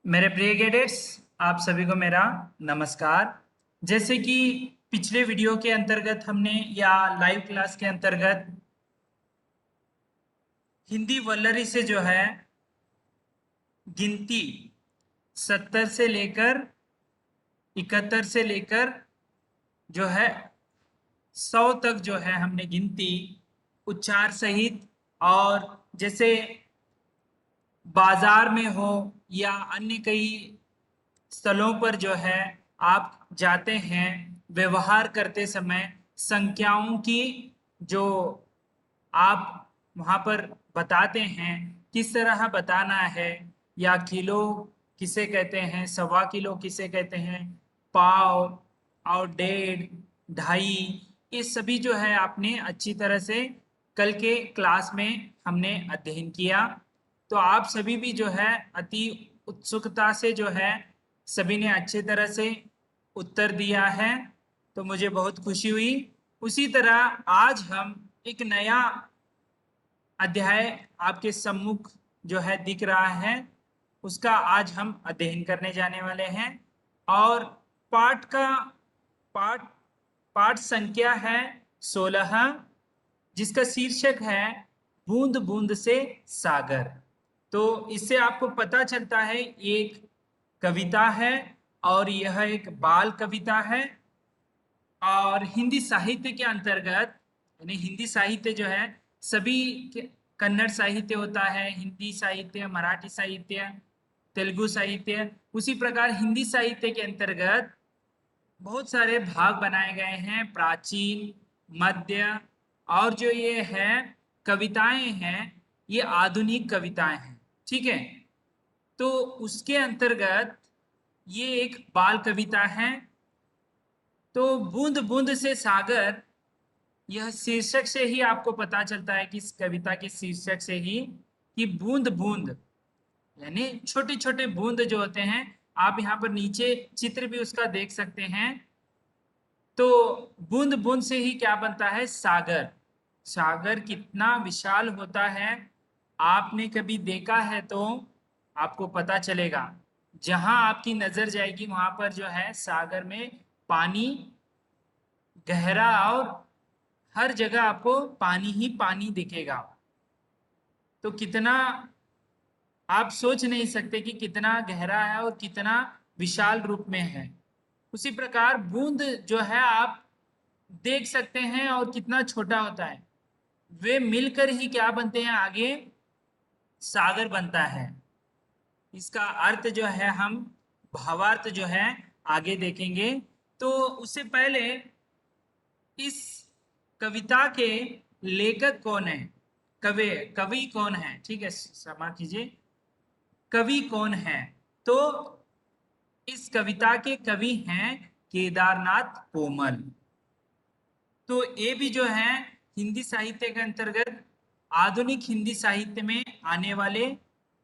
मेरे प्रिय कैडेट्स, आप सभी को मेरा नमस्कार। जैसे कि पिछले वीडियो के अंतर्गत हमने या लाइव क्लास के अंतर्गत हिंदी वल्लरी से जो है गिनती 70 से लेकर 71 से लेकर जो है 100 तक जो है हमने गिनती उच्चार सहित, और जैसे बाजार में हो या अन्य कई स्थलों पर जो है आप जाते हैं, व्यवहार करते समय संख्याओं की जो आप वहां पर बताते हैं किस तरह बताना है, या किलो किसे कहते हैं, सवा किलो किसे कहते हैं, पाव और डेढ़, ढाई, ये सभी जो है आपने अच्छी तरह से कल के क्लास में हमने अध्ययन किया। तो आप सभी भी जो है अति उत्सुकता से जो है सभी ने अच्छे तरह से उत्तर दिया है, तो मुझे बहुत खुशी हुई। उसी तरह आज हम एक नया अध्याय आपके सम्मुख जो है दिख रहा है, उसका आज हम अध्ययन करने जाने वाले हैं। और पाठ का पाठ पाठ संख्या है 16, जिसका शीर्षक है बूंद बूंद से सागर। तो इससे आपको पता चलता है ये एक कविता है, और यह एक बाल कविता है। और हिंदी साहित्य के अंतर्गत, यानी हिंदी साहित्य जो है सभी कन्नड़ साहित्य होता है, हिंदी साहित्य, मराठी साहित्य, तेलुगु साहित्य, उसी प्रकार हिंदी साहित्य के अंतर्गत बहुत सारे भाग बनाए गए हैं, प्राचीन, मध्य, और जो ये है कविताएं हैं ये आधुनिक कविताएं हैं। ठीक है, तो उसके अंतर्गत ये एक बाल कविता है। तो बूंद बूंद से सागर, यह शीर्षक से ही आपको पता चलता है कि इस कविता के शीर्षक से ही कि बूंद बूंद यानी छोटे छोटे बूंद जो होते हैं, आप यहाँ पर नीचे चित्र भी उसका देख सकते हैं। तो बूंद बूंद से ही क्या बनता है, सागर। सागर कितना विशाल होता है, आपने कभी देखा है तो आपको पता चलेगा। जहां आपकी नजर जाएगी वहां पर जो है सागर में पानी गहरा, और हर जगह आपको पानी ही पानी दिखेगा। तो कितना आप सोच नहीं सकते कि कितना गहरा है और कितना विशाल रूप में है। उसी प्रकार बूंद जो है आप देख सकते हैं और कितना छोटा होता है, वे मिलकर ही क्या बनते हैं, आगे सागर बनता है। इसका अर्थ जो है हम भावार्थ जो है आगे देखेंगे। तो उससे पहले इस कविता के लेखक कौन है, कवि कवि कौन है, ठीक है क्षमा कीजिए, कवि कौन है। तो इस कविता के कवि हैं केदारनाथ कोमल। तो ये भी जो है हिंदी साहित्य के अंतर्गत आधुनिक हिंदी साहित्य में आने वाले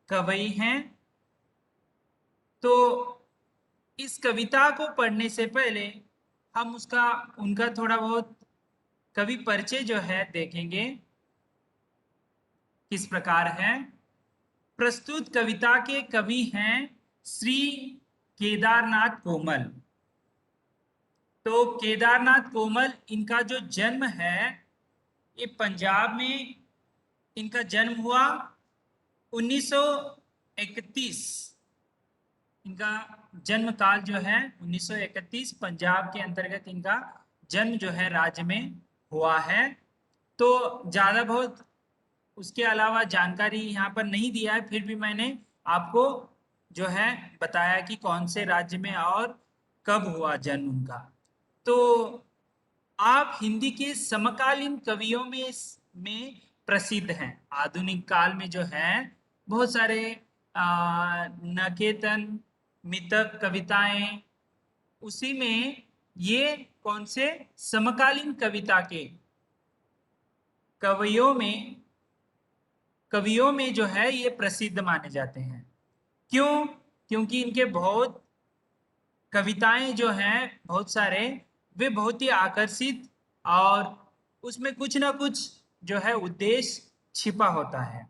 कवि हैं। तो इस कविता को पढ़ने से पहले हम उसका उनका थोड़ा बहुत कवि परिचय जो है देखेंगे किस प्रकार है। प्रस्तुत कविता के कवि हैं श्री केदारनाथ कोमल। तो केदारनाथ कोमल, इनका जो जन्म है ये पंजाब में इनका जन्म हुआ 1931। इनका जन्म काल जो है 1931, पंजाब के अंतर्गत इनका जन्म जो है राज्य में हुआ है। तो ज्यादा बहुत उसके अलावा जानकारी यहाँ पर नहीं दिया है, फिर भी मैंने आपको जो है बताया कि कौन से राज्य में और कब हुआ जन्म उनका। तो आप हिंदी के समकालीन कवियों में प्रसिद्ध हैं। आधुनिक काल में जो है बहुत सारे नकेतन, मितक कविताएं, उसी में ये कौन से समकालीन कविता के कवियों में कवियों में जो है ये प्रसिद्ध माने जाते हैं। क्यों? क्योंकि इनके बहुत कविताएं जो हैं बहुत सारे, वे बहुत ही आकर्षित, और उसमें कुछ ना कुछ जो है उद्देश्य छिपा होता है।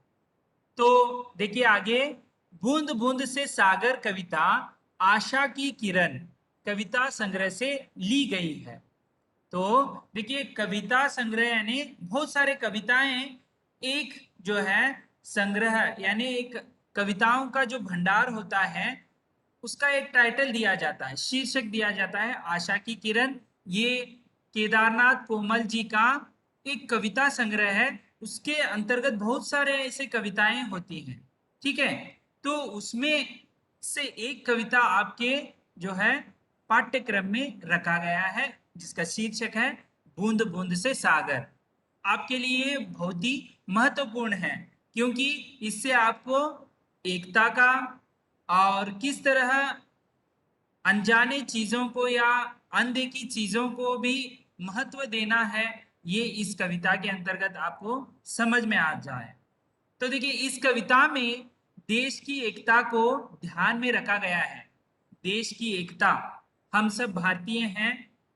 तो देखिए आगे, बूंद बूंद से सागर कविता आशा की किरण कविता संग्रह से ली गई है। तो देखिए कविता संग्रह यानी बहुत सारे कविताएं एक जो है संग्रह यानी एक कविताओं का जो भंडार होता है उसका एक टाइटल दिया जाता है, शीर्षक दिया जाता है आशा की किरण। ये केदारनाथ कोमल जी का एक कविता संग्रह है, उसके अंतर्गत बहुत सारे ऐसे कविताएं होती हैं। ठीक है, तो उसमें से एक कविता आपके जो है पाठ्यक्रम में रखा गया है जिसका शीर्षक है बूंद बूंद से सागर। आपके लिए बहुत ही महत्वपूर्ण है क्योंकि इससे आपको एकता का और किस तरह अनजाने चीजों को या अनदेखी चीजों को भी महत्व देना है, ये इस कविता के अंतर्गत आपको समझ में आ जाए। तो देखिए इस कविता में देश की एकता को ध्यान में रखा गया है। देश की एकता, हम सब भारतीय हैं,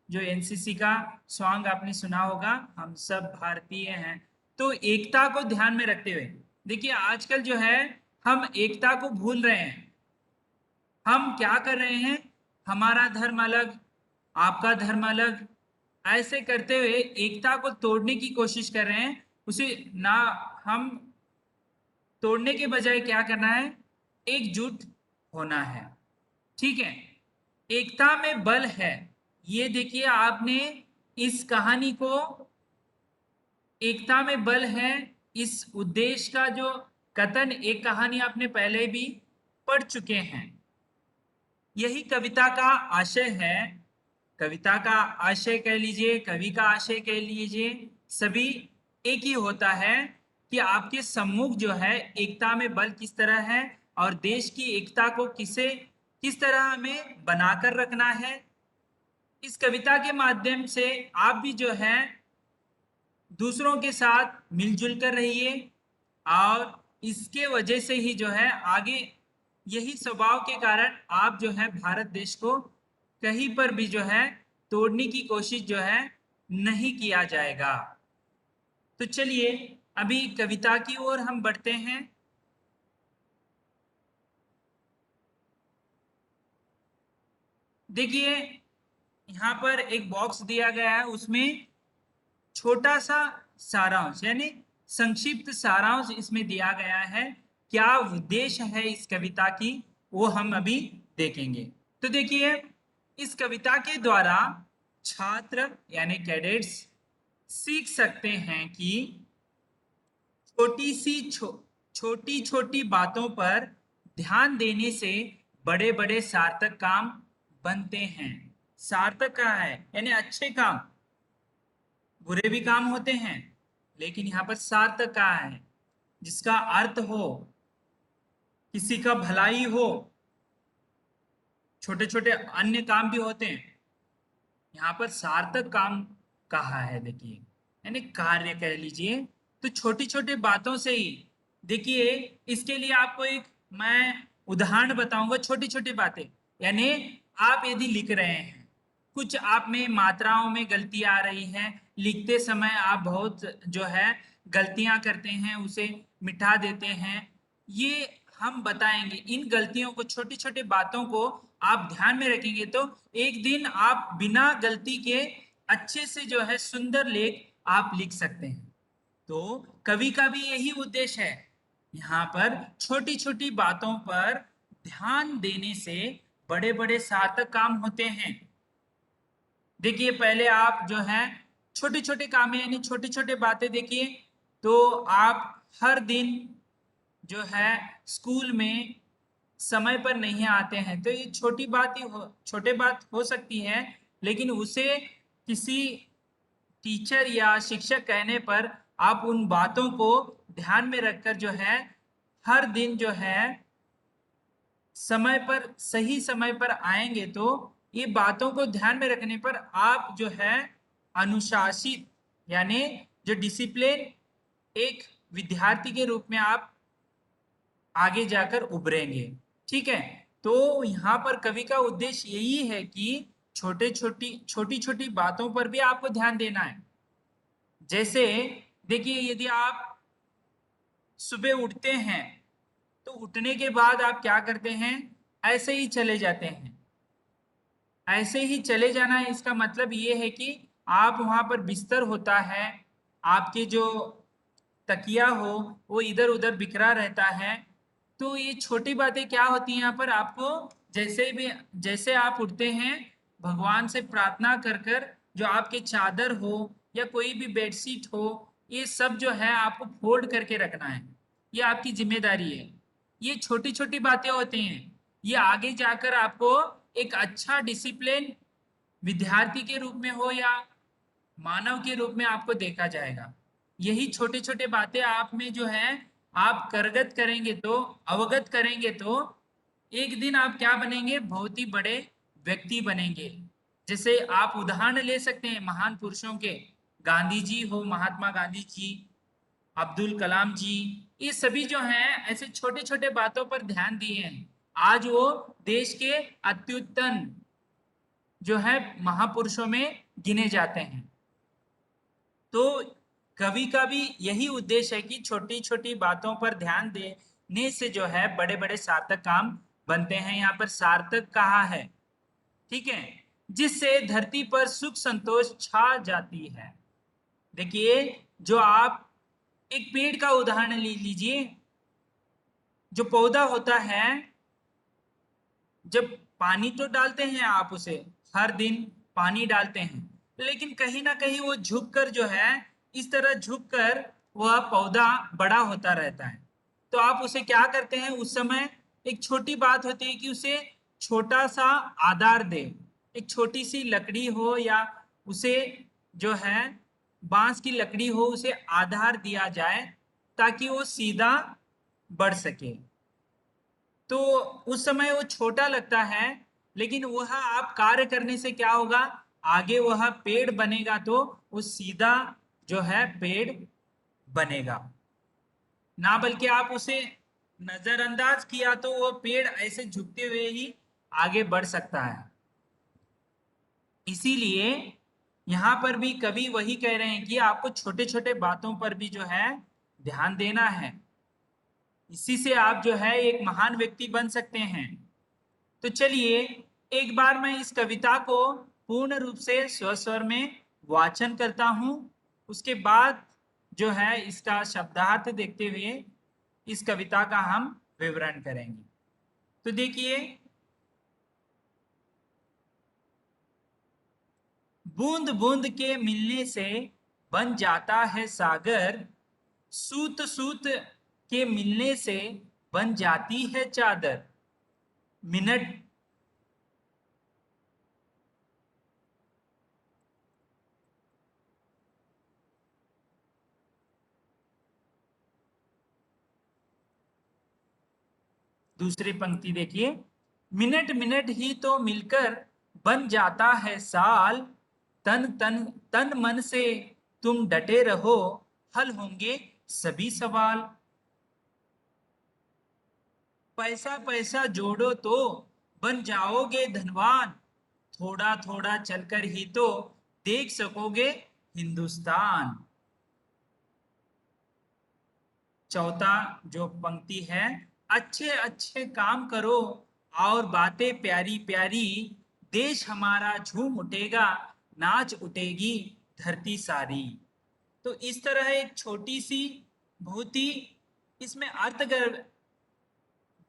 जो एनसीसी का सॉन्ग आपने सुना होगा, हम सब भारतीय हैं। तो एकता को ध्यान में रखते हुए देखिए आजकल जो है हम एकता को भूल रहे हैं। हम क्या कर रहे हैं, हमारा धर्म अलग, आपका धर्म अलग, ऐसे करते हुए एकता को तोड़ने की कोशिश कर रहे हैं। उसे ना हम तोड़ने के बजाय क्या करना है, एकजुट होना है। ठीक है, एकता में बल है। ये देखिए आपने इस कहानी को, एकता में बल है, इस उद्देश्य का जो कथन एक कहानी आपने पहले भी पढ़ चुके हैं। यही कविता का आशय है। कविता का आशय कह लीजिए, कवि का आशय कह लीजिए, सभी एक ही होता है कि आपके सम्मुख जो है एकता में बल किस तरह है और देश की एकता को किस तरह हमें बनाकर रखना है। इस कविता के माध्यम से आप भी जो है दूसरों के साथ मिलजुल कर रहिए और इसके वजह से ही जो है आगे, यही स्वभाव के कारण आप जो है भारत देश को कहीं पर भी जो है तोड़ने की कोशिश जो है नहीं किया जाएगा। तो चलिए अभी कविता की ओर हम बढ़ते हैं। देखिए यहाँ पर एक बॉक्स दिया गया है, उसमें छोटा सा सारांश यानी संक्षिप्त सारांश इसमें दिया गया है। क्या उद्देश्य है इस कविता की वो हम अभी देखेंगे। तो देखिए इस कविता के द्वारा छात्र यानी कैडेट्स सीख सकते हैं कि छोटी छोटी बातों पर ध्यान देने से बड़े बड़े सार्थक काम बनते हैं। सार्थक का है यानी अच्छे काम, बुरे भी काम होते हैं, लेकिन यहाँ पर सार्थक का है जिसका अर्थ हो, किसी का भलाई हो। छोटे छोटे अन्य काम भी होते हैं, यहाँ पर सार्थक काम कहा है। देखिए यानी कार्य कह लीजिए। तो छोटी छोटी बातों से ही देखिए, इसके लिए आपको एक मैं उदाहरण बताऊंगा। छोटी छोटी बातें यानी आप यदि लिख रहे हैं, कुछ आप में मात्राओं में गलती आ रही है, लिखते समय आप बहुत जो है गलतियां करते हैं, उसे मिटा देते हैं, ये हम बताएंगे। इन गलतियों को, छोटी छोटी बातों को आप ध्यान में रखेंगे तो एक दिन आप बिना गलती के अच्छे से जो है सुंदर लेख आप लिख सकते हैं। तो कवि का भी यही उद्देश्य है, यहाँ पर छोटी छोटी बातों पर ध्यान देने से बड़े बड़े सार्थक काम होते हैं। देखिए पहले आप जो है छोटे छोटे काम यानी छोटी छोटी बातें देखिए। तो आप हर दिन जो है स्कूल में समय पर नहीं आते हैं, तो ये छोटे बात हो सकती है, लेकिन उसे किसी टीचर या शिक्षक कहने पर आप उन बातों को ध्यान में रखकर जो है हर दिन जो है समय पर, सही समय पर आएंगे तो ये बातों को ध्यान में रखने पर आप जो है अनुशासित यानी जो डिसिप्लिन एक विद्यार्थी के रूप में आप आगे जाकर उभरेंगे। ठीक है, तो यहाँ पर कवि का उद्देश्य यही है कि छोटी छोटी बातों पर भी आपको ध्यान देना है। जैसे देखिए यदि आप सुबह उठते हैं तो उठने के बाद आप क्या करते हैं, ऐसे ही चले जाते हैं। ऐसे ही चले जाना है, इसका मतलब ये है कि आप वहां पर बिस्तर होता है, आपके जो तकिया हो वो इधर उधर बिखरा रहता है। तो ये छोटी बातें क्या होती हैं यहाँ पर, आपको जैसे आप उठते हैं, भगवान से प्रार्थना कर कर जो आपके चादर हो या कोई भी बेडशीट हो, ये सब जो है आपको फोल्ड करके रखना है। ये आपकी जिम्मेदारी है। ये छोटी छोटी बातें होती हैं, ये आगे जाकर आपको एक अच्छा डिसिप्लिन विद्यार्थी के रूप में हो या मानव के रूप में आपको देखा जाएगा। यही छोटे छोटे बातें आप में जो है, आप करगत करेंगे तो, अवगत करेंगे तो एक दिन आप क्या बनेंगे, बहुत ही बड़े व्यक्ति बनेंगे। जैसे आप उदाहरण ले सकते हैं महान पुरुषों के, गांधी जी हो, महात्मा गांधी जी, अब्दुल कलाम जी, ये सभी जो हैं ऐसे छोटे छोटे बातों पर ध्यान दिए हैं। आज वो देश के अत्युत्तम जो है महापुरुषों में गिने जाते हैं। तो कवि का भी यही उद्देश्य है कि छोटी छोटी बातों पर ध्यान देने से जो है बड़े बड़े सार्थक काम बनते हैं। यहाँ पर सार्थक कहा है, ठीक है, जिससे धरती पर सुख संतोष छा जाती है। देखिए, जो आप एक पेड़ का उदाहरण लीजिए। जो पौधा होता है, जब पानी तो डालते हैं आप उसे, हर दिन पानी डालते हैं, लेकिन कहीं ना कहीं वो झुक कर जो है, इस तरह झुक कर वह पौधा बड़ा होता रहता है। तो आप उसे क्या करते हैं, उस समय एक छोटी बात होती है कि उसे छोटा सा आधार दे। एक छोटी सी लकड़ी हो या उसे जो है बांस की लकड़ी हो, उसे आधार दिया जाए ताकि वो सीधा बढ़ सके। तो उस समय वो छोटा लगता है, लेकिन वह आप कार्य करने से क्या होगा, आगे वह पेड़ बनेगा, तो वो सीधा जो है पेड़ बनेगा। ना बल्कि आप उसे नजरअंदाज किया तो वो पेड़ ऐसे झुकते हुए ही आगे बढ़ सकता है। इसीलिए यहाँ पर भी कवि वही कह रहे हैं कि आपको छोटे छोटे बातों पर भी जो है ध्यान देना है। इसी से आप जो है एक महान व्यक्ति बन सकते हैं। तो चलिए, एक बार मैं इस कविता को पूर्ण रूप से स्वस्वर में वाचन करता हूं, उसके बाद जो है इसका शब्दार्थ देखते हुए इस कविता का हम विवरण करेंगे। तो देखिए, बूंद बूंद के मिलने से बन जाता है सागर, सूत सूत के मिलने से बन जाती है चादर। मिनट दूसरी पंक्ति देखिए, मिनट मिनट ही तो मिलकर बन जाता है साल, तन तन तन मन से तुम डटे रहो, हल होंगे सभी सवाल। पैसा पैसा जोड़ो तो बन जाओगे धनवान, थोड़ा थोड़ा चलकर ही तो देख सकोगे हिंदुस्तान। चौथा जो पंक्ति है, अच्छे अच्छे काम करो और बातें प्यारी प्यारी, देश हमारा झूम उठेगा, नाच उठेगी धरती सारी। तो इस तरह एक छोटी सी, बहुत ही इसमें अर्थ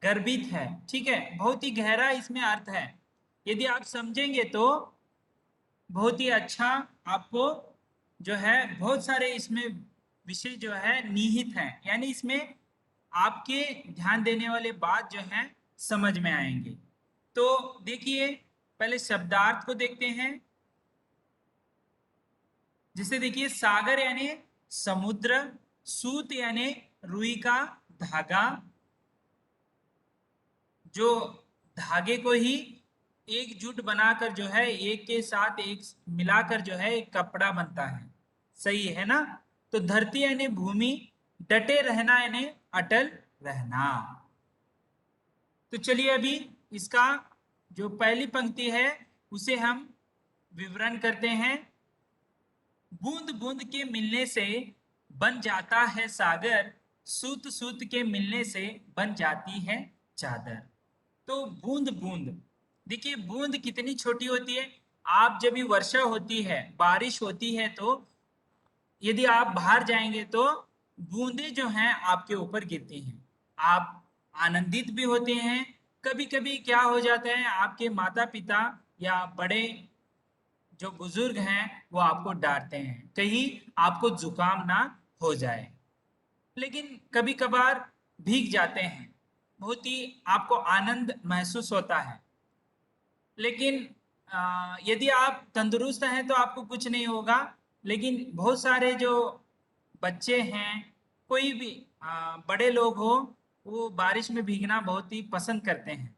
गर्भित है, ठीक है, बहुत ही गहरा इसमें अर्थ है। यदि आप समझेंगे तो बहुत ही अच्छा आपको जो है, बहुत सारे इसमें विषय जो है निहित हैं, यानी इसमें आपके ध्यान देने वाले बात जो है समझ में आएंगे। तो देखिए, पहले शब्दार्थ को देखते हैं। जिसे देखिए, सागर यानी समुद्र, सूत यानी रुई का धागा, जो धागे को ही एकजुट बनाकर जो है, एक के साथ एक मिलाकर जो है एक कपड़ा बनता है, सही है ना। तो धरती यानी भूमि, डटे रहना यानी अटल रहना। तो चलिए अभी इसका जो पहली पंक्ति है उसे हम विवरण करते हैं। बूंद बूंद के मिलने से बन जाता है सागर, सूत सूत के मिलने से बन जाती है चादर। तो बूंद बूंद, देखिए बूंद कितनी छोटी होती है। आप जब भी वर्षा होती है, बारिश होती है, तो यदि आप बाहर जाएंगे तो बूंदे जो हैं आपके ऊपर गिरती हैं, आप आनंदित भी होते हैं। कभी कभी क्या हो जाता है, आपके माता पिता या बड़े जो बुजुर्ग हैं वो आपको डांटते हैं कहीं आपको जुकाम ना हो जाए। लेकिन कभी कभार भीग जाते हैं, बहुत ही आपको आनंद महसूस होता है। लेकिन यदि आप तंदुरुस्त हैं तो आपको कुछ नहीं होगा। लेकिन बहुत सारे जो बच्चे हैं, कोई भी बड़े लोग हो, वो बारिश में भीगना बहुत ही पसंद करते हैं,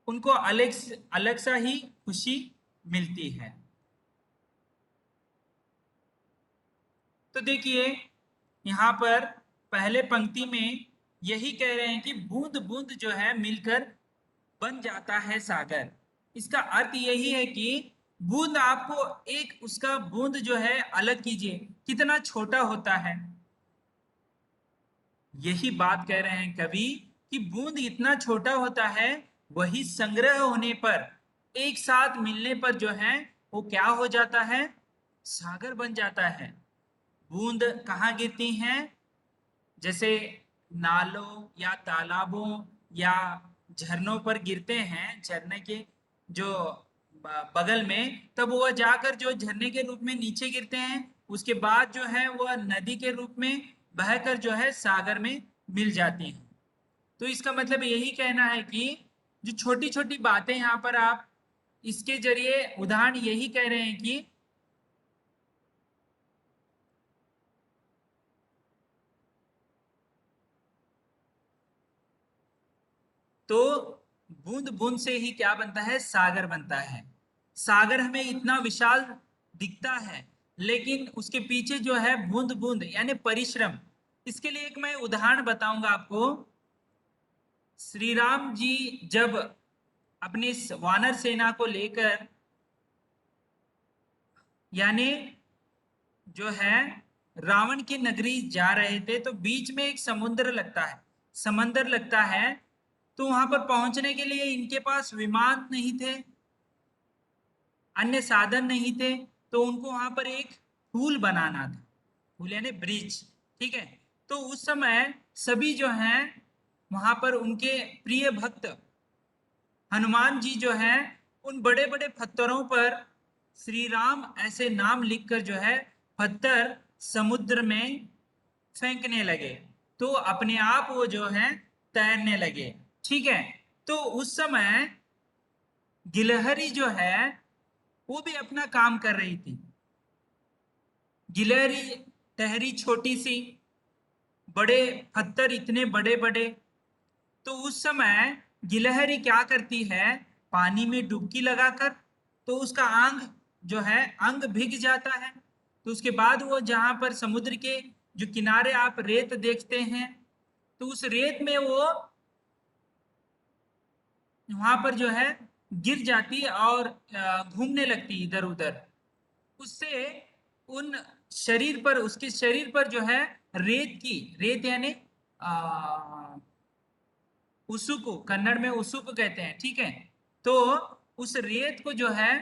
उनको अलग अलग सा ही खुशी मिलती है। तो देखिए यहाँ पर पहले पंक्ति में यही कह रहे हैं कि बूंद बूंद जो है मिलकर बन जाता है सागर। इसका अर्थ यही है कि बूंद, आपको एक उसका बूंद जो है अलग कीजिए, कितना छोटा होता है। यही बात कह रहे हैं कवि कि बूंद इतना छोटा होता है, वही संग्रह होने पर, एक साथ मिलने पर जो है वो क्या हो जाता है, सागर बन जाता है। बूंद कहाँ गिरती हैं, जैसे नालों या तालाबों या झरनों पर गिरते हैं, झरने के जो बगल में, तब वह जाकर जो झरने के रूप में नीचे गिरते हैं, उसके बाद जो है वह नदी के रूप में बहकर जो है सागर में मिल जाती हैं। तो इसका मतलब यही कहना है कि जो छोटी छोटी बातें यहाँ पर आप इसके जरिए उदाहरण यही कह रहे हैं कि तो बूंद बूंद से ही क्या बनता है, सागर बनता है। सागर हमें इतना विशाल दिखता है, लेकिन उसके पीछे जो है बूंद बूंद यानी परिश्रम। इसके लिए एक मैं उदाहरण बताऊंगा आपको। श्री राम जी जब अपनी वानर सेना को लेकर, यानी जो है रावण की नगरी जा रहे थे, तो बीच में एक समुद्र लगता है, समंदर लगता है। तो वहां पर पहुंचने के लिए इनके पास विमान नहीं थे, अन्य साधन नहीं थे, तो उनको वहां पर एक पुल बनाना था, पुल यानी ब्रिज। ठीक है। तो उस समय सभी जो हैं वहां पर उनके प्रिय भक्त हनुमान जी जो हैं, उन बड़े बड़े पत्थरों पर श्री राम ऐसे नाम लिखकर जो है पत्थर समुद्र में फेंकने लगे, तो अपने आप वो जो है तैरने लगे। ठीक है। तो उस समय गिलहरी जो है वो भी अपना काम कर रही थी। गिलहरी टहरी छोटी सी, बड़े पत्थर इतने बड़े बड़े। तो उस समय गिलहरी क्या करती है, पानी में डुबकी लगाकर, तो उसका अंग जो है अंग भीग जाता है। तो उसके बाद वो जहां पर समुद्र के जो किनारे आप रेत देखते हैं, तो उस रेत में वो वहां पर जो है गिर जाती है और घूमने लगती इधर उधर। उससे उन शरीर पर, उसके शरीर पर जो है रेत की, रेत यानी उसुको, कन्नड़ में उसुको कहते हैं। ठीक है। तो उस रेत को जो है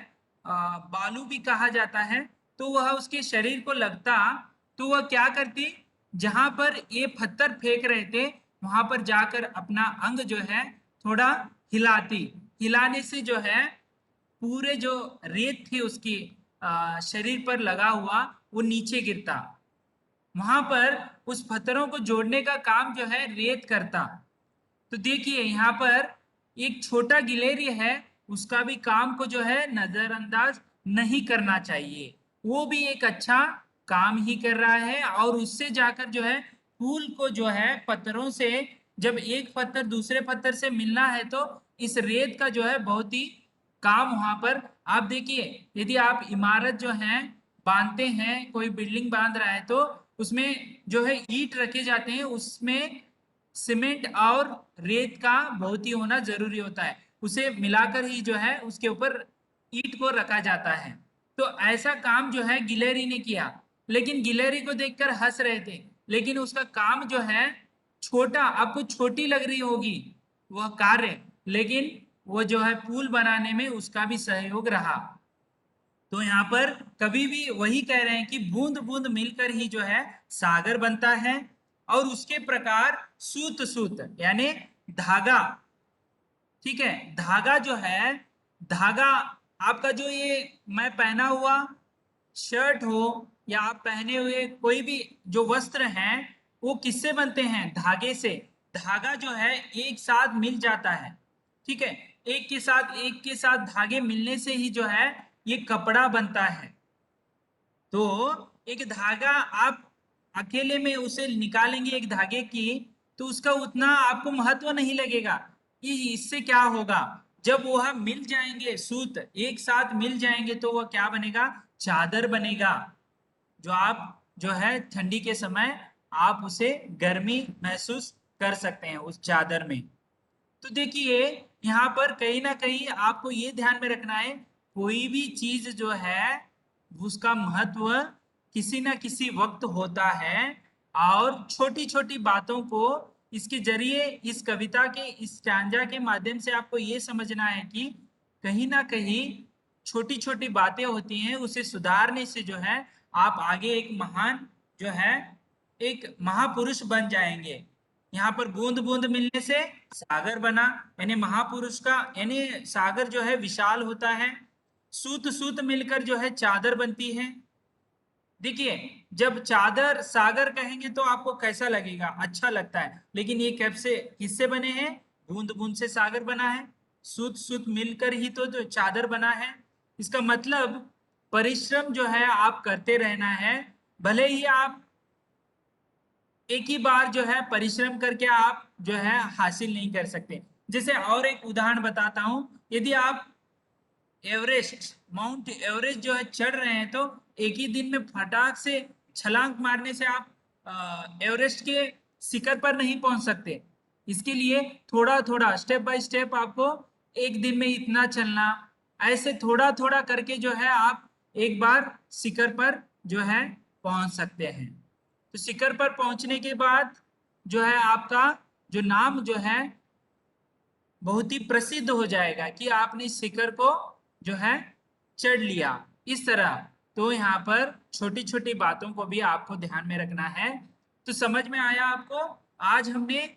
बालू भी कहा जाता है। तो वह उसके शरीर को लगता, तो वह क्या करती, जहां पर ये पत्थर फेंक रहे थे वहां पर जाकर अपना अंग जो है थोड़ा हिलाती। हिलाने से जो है पूरे जो रेत थी उसकी शरीर पर लगा हुआ, वो नीचे गिरता। वहां पर उस पत्थरों को जोड़ने का काम जो है रेत करता। तो देखिए यहाँ पर एक छोटा गिलेरी है, उसका भी काम को जो है नजरअंदाज नहीं करना चाहिए। वो भी एक अच्छा काम ही कर रहा है, और उससे जाकर जो है फूल को जो है पत्थरों से, जब एक पत्थर दूसरे पत्थर से मिलना है, तो इस रेत का जो है बहुत ही काम वहां पर। आप देखिए यदि आप इमारत जो है बांधते हैं, कोई बिल्डिंग बांध रहा है, तो उसमें जो है ईंट रखे जाते हैं, उसमें सीमेंट और रेत का बहुत ही होना जरूरी होता है। उसे मिलाकर ही जो है उसके ऊपर ईंट को रखा जाता है। तो ऐसा काम जो है गिलहरी ने किया, लेकिन गिलहरी को देखकर हंस रहे थे लेकिन उसका काम जो है छोटा, आपको छोटी लग रही होगी वह कार्य, लेकिन वो जो है पुल बनाने में उसका भी सहयोग रहा। तो यहाँ पर कभी भी वही कह रहे हैं कि बूंद बूंद मिलकर ही जो है सागर बनता है। और उसके प्रकार सूत सूत यानी धागा, ठीक है, धागा जो है, धागा आपका जो ये मैं पहना हुआ शर्ट हो या आप पहने हुए कोई भी जो वस्त्र हैं, वो किससे बनते हैं? धागे से। धागा जो है एक साथ मिल जाता है, ठीक है, एक के साथ धागे मिलने से ही जो है ये कपड़ा बनता है। तो एक धागा आप अकेले में उसे निकालेंगे एक धागे की, तो उसका उतना आपको महत्व नहीं लगेगा। इससे क्या होगा, जब वह मिल जाएंगे, सूत एक साथ मिल जाएंगे, तो वह क्या बनेगा? चादर बनेगा, जो आप जो है ठंडी के समय आप उसे गर्मी महसूस कर सकते हैं उस चादर में। तो देखिए यहाँ पर कहीं ना कहीं आपको ये ध्यान में रखना है, कोई भी चीज जो है उसका महत्व किसी ना किसी वक्त होता है। और छोटी छोटी बातों को इसके जरिए, इस कविता के इस स्टैंजा के माध्यम से आपको ये समझना है कि कहीं ना कहीं छोटी छोटी बातें होती हैं, उसे सुधारने से जो है आप आगे एक महान जो है एक महापुरुष बन जाएंगे। यहाँ पर बूंद बूंद मिलने से सागर बना, यानी महापुरुष का, यानी सागर जो है विशाल होता है। सूत सूत मिलकर जो है चादर बनती है। देखिए जब चादर सागर कहेंगे तो आपको कैसा लगेगा? अच्छा लगता है, लेकिन ये कैसे किससे बने हैं? बूंद बूंद से सागर बना है, सूत सूत मिलकर ही तो जो चादर बना है। इसका मतलब परिश्रम जो है आप करते रहना है। भले ही आप एक ही बार जो है परिश्रम करके आप जो है हासिल नहीं कर सकते। जैसे और एक उदाहरण बताता हूं, यदि आप एवरेस्ट, माउंट एवरेस्ट जो है चढ़ रहे हैं, तो एक ही दिन में फटाक से छलांग मारने से आप एवरेस्ट के शिखर पर नहीं पहुंच सकते। इसके लिए थोड़ा थोड़ा स्टेप बाय स्टेप आपको एक दिन में इतना चलना, ऐसे थोड़ा थोड़ा करके जो है आप एक बार शिखर पर जो है पहुंच सकते हैं। तो शिखर पर पहुंचने के बाद जो है आपका जो नाम जो है बहुत ही प्रसिद्ध हो जाएगा कि आपने शिखर को जो है चढ़ लिया। इस तरह तो यहाँ पर छोटी छोटी बातों को भी आपको ध्यान में रखना है। तो समझ में आया आपको? आज हमने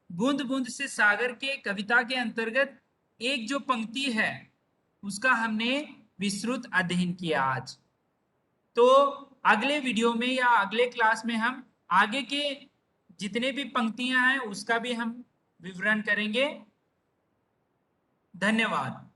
बूंद बूंद से सागर के कविता के अंतर्गत एक जो पंक्ति है उसका हमने विस्तृत अध्ययन किया आज। तो अगले वीडियो में या अगले क्लास में हम आगे के जितने भी पंक्तियां हैं उसका भी हम विवरण करेंगे। धन्यवाद।